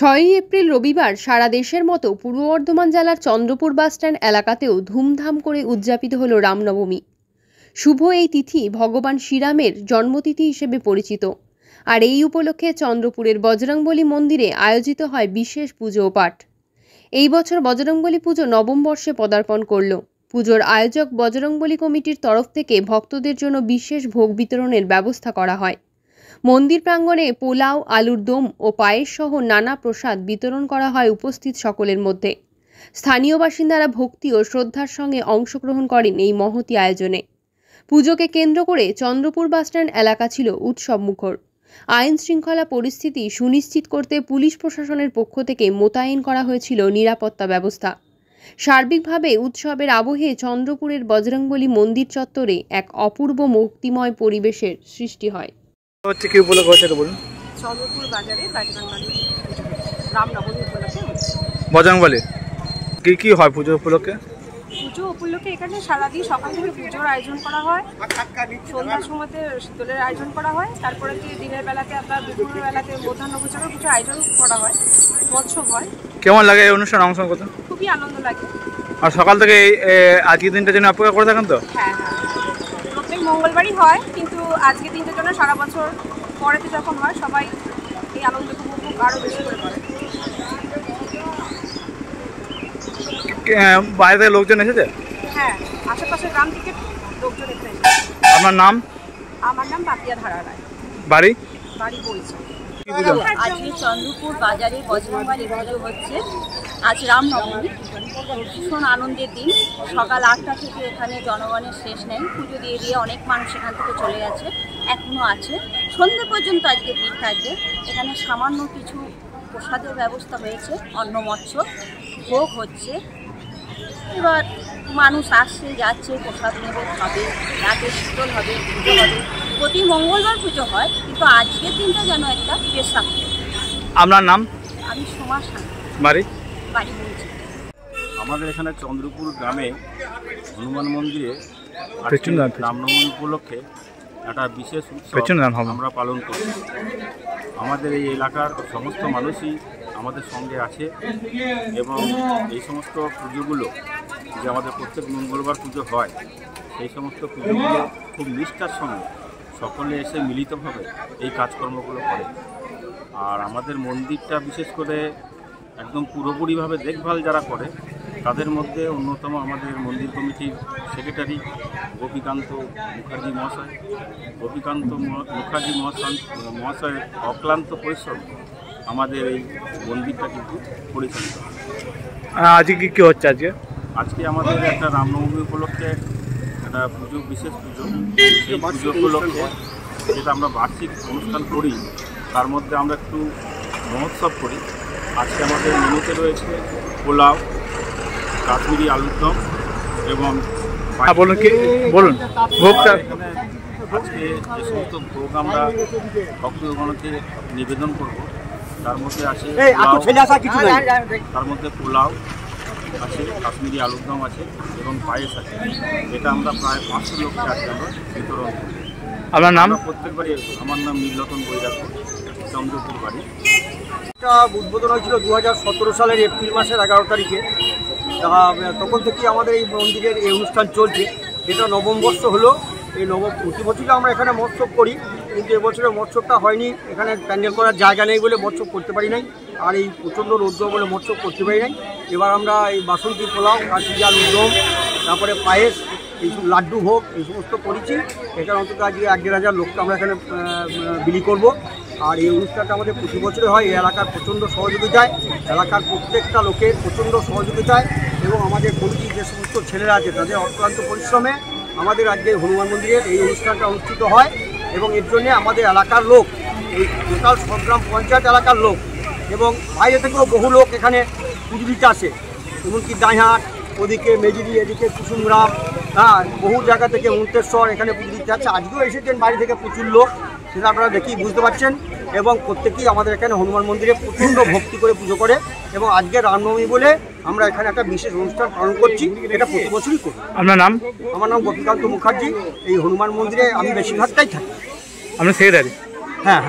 6ই April রবিবার সারা দেশের মতো পূর্ব বর্ধমান জেলার চন্দ্রপুর বাসস্ট্যান্ড এলাকাতেও ধুমধাম করে উদযাপিত হল রামনবমী। শুভ এই তিথি ভগবান শ্রীরামের জন্মতিথি হিসেবে পরিচিত। আর এই উপলক্ষে চন্দ্রপুরের বজরংবলী মন্দিরে আয়োজিত হয় বিশেষ পুজো ও পাঠ। এই বছর বজরংবলী পুজো নবম বর্ষে পদার্পণ করল। পুজোর আয়োজক বজরংবলী কমিটির তরফ থেকে ভক্তদের জন্য বিশেষ ভোগ বিতরণের ব্যবস্থা করা হয়। মন্দির প্রাঙ্গণে পোলাও, আলুর দম ও পায়েস সহ নানা প্রসাদ বিতরণ করা হয় উপস্থিত সকলের মধ্যে। স্থানীয় বাসিন্দারা ভক্তি ও শ্রদ্ধার সঙ্গে অংশগ্রহণ করেন এই মহতী আয়োজনে। পুজোকে কেন্দ্র করে চন্দ্রপুর বাসস্ট্যান্ড এলাকা ছিল উৎসব মুখর। আইন শৃঙ্খলা পরিস্থিতি সুনিশ্চিত করতে পুলিশ প্রশাসনের পক্ষ থেকে মোতায়েন করা হয়েছিল নিরাপত্তা ব্যবস্থা। সার্বিকভাবে উৎসবের আবহে চন্দ্রপুরের বজরংবলী মন্দির চত্বরে এক অপূর্ব মুক্তিময় পরিবেশের সৃষ্টি হয়। কি উপলক্ষে হচ্ছে তো বলুন। চন্দ্রপুর বাজারে রামনবমী উপলক্ষে বজরংবলী কি হয় পুজো উপলক্ষে? পুজো উপলক্ষে এখানে সারাদিন সকাল থেকে পুজোর আয়োজন করা হয়, সন্ধ্যার সময়তে শীতলের আয়োজন করা হয়, তারপরে কি দিনের বেলাতে আপনার দুপুরের বেলাতে মধ্যাহ্নভোজেরও কিছু আয়োজন করা হয়, মৎসব হয়। কেমন লাগে এই অনুষ্ঠানে অংশগ্রহণ করতে? খুবই আনন্দ লাগে। আর সকাল থেকে আজকের দিনটার জন্য অপেক্ষা করে থাকেন তো? হ্যাঁ, প্রত্যেক মঙ্গলবারই হয়, কিন্তু আজকের দিনটার জন্য সারা বছর পরেতে যখন হয় সবাই এই আনন্দ উপভোগ আরও বেশি করে করে। বাইরে থেকে লোকজন এসেছে? হ্যাঁ, আশেপাশের গ্রাম থেকে লোকজন এসেছে। আপনার নাম? আমার নাম পাপিয়া ধারা রায়। বাড়ি বলছে। আজকে চন্দ্রপুর বাজারে বজরংবলী পুজো হচ্ছে। আজ রামনবমী, ভীষণ আনন্দের দিন। সকাল 8টা থেকে এখানে জনগণের শেষ নেই, পুজো দিয়ে অনেক মানুষ এখান থেকে চলে গেছে, এখনও আছে। সন্ধ্যে পর্যন্ত আজকে ভিড় থাকবে। এখানে সামান্য কিছু প্রসাদের ব্যবস্থা হয়েছে, অন্ন মৎস্য ভোগ হচ্ছে। এবার মানুষ আসছে যাচ্ছে, প্রসাদ নেবে, খাবে, রাতে শীতল হবে, পুজো হবে। প্রতি মঙ্গলবার পুজো হয়, কিন্তু আজকের দিনটা যেন একটা স্পেশাল। আপনার নাম? আমি সোমা শান্তি। বাড়ি বলছি। আমাদের এখানে চন্দ্রপুর গ্রামে হনুমান মন্দিরে রামনবমী উপলক্ষে একটা বিশেষ উৎসব আমরা পালন করি। আমাদের এই এলাকার সমস্ত মানুষই আমাদের সঙ্গে আছে এবং এই সমস্ত পুজোগুলো যে আমাদের প্রত্যেক মঙ্গলবার পুজো হয়, সেই সমস্ত পুজোগুলো খুব নিষ্ঠার সঙ্গে সকলে এসে মিলিতভাবে এই কাজকর্মগুলো করে। আর আমাদের মন্দিরটা বিশেষ করে একদম পুরোপুরিভাবে দেখভাল যারা করে তাদের মধ্যে অন্যতম আমাদের মন্দির কমিটির সেক্রেটারি গোপীকান্ত মুখার্জি মহাশয়। গোপীকান্ত মুখার্জি মহাশয়ের অক্লান্ত পরিশ্রম আমাদের এই মন্দিরটা কিন্তু পরিচালিত। আজকে কী হচ্ছে? আজকে আমাদের একটা রামনবমী উপলক্ষে একটা পুজো, বিশেষ পুজো। সেই পুজো উপলক্ষে যেটা আমরা বার্ষিক অনুষ্ঠান করি, তার মধ্যে আমরা একটু মহোৎসব করি। আজকে আমাদের মেনুতে রয়েছে পোলাও, কাশ্মীরি আলুর দম এবং বলুন ভোগটা। এখানে আজকে যে সমস্ত ভোগ আমরা ভক্তগণকে নিবেদন করব, তার মধ্যে আছে তার মধ্যে পোলাও আছে, কাশ্মীরি আলুর দম আছে এবং পায়েস আছে। এটা আমরা প্রায় 500 লোককে আজকে আমরা বিতরণ করি। আপনার নাম? প্রত্যেকবারই। আমার নাম নীলরতন বৈরাগ্য, চন্দ্রপুর বাড়ি। এটা উদ্বোধন হয়েছিল 2017 সালের এপ্রিল মাসের 11 তারিখে। তখন থেকে আমাদের এই মন্দিরের এই অনুষ্ঠান চলছে। এটা নবম বর্ষ হলো। এই প্রতি বছরই আমরা এখানে মৎসব করি, কিন্তু এবছরের মৎসবটা হয়নি। এখানে প্যান্ডেল করার জায়গা নেই বলে মৎসব করতে পারি নাই, আর এই প্রচণ্ড রৌদ্র বলে মৎসব করতে পারি নাই। এবার আমরা এই বাসন্তী পোলাও, কাশ্মীরি আলুর দম, তারপরে পায়েস, এই লাড্ডু ভোগ এই সমস্ত করেছি। এখানে অন্তত আজকে 1-1,500 লোককে আমরা এখানে বিলি করব। আর এই অনুষ্ঠানটা আমাদের প্রতি বছরে হয়। এই এলাকার প্রচণ্ড সহযোগিতায়, এলাকার প্রত্যেকটা লোকের প্রচণ্ড সহযোগিতায় এবং আমাদের কমিটির যে সমস্ত ছেলেরা আছে তাদের অক্লান্ত পরিশ্রমে আমাদের আজকে হনুমান মন্দিরের এই অনুষ্ঠানটা অনুষ্ঠিত হয়। এবং এর জন্যে আমাদের এলাকার লোক, এই টোটাল সবগ্রাম পঞ্চায়েত এলাকার লোক এবং বাইরে থেকেও বহু লোক এখানে পুজো দিতে আসে। এমনকি দাইহাট, ওদিকে মেজিরি, এদিকে কুসুমগ্রাম, বহু জায়গা থেকে মন্তেশ্বর এখানে পুজো দিতে আসছে। আজকেও এসেছেন বাইরে থেকে প্রচুর লোক, সেটা আপনারা দেখেই বুঝতে পারছেন। এবং প্রত্যেকেই আমাদের এখানে হনুমান মন্দিরে প্রচণ্ড ভক্তি করে পুজো করে। এবং আজকে রামনবমী বলে আমরা এখানে একটা বিশেষ অনুষ্ঠান পালন করছি। এটা প্রতি বছরই করি। আপনার নাম? আমার নাম গোপীকান্ত মুখার্জি। এই হনুমান মন্দিরে আমি বেশিরভাগটাই থাকি। আপনার সেক্রেটারি? হ্যাঁ।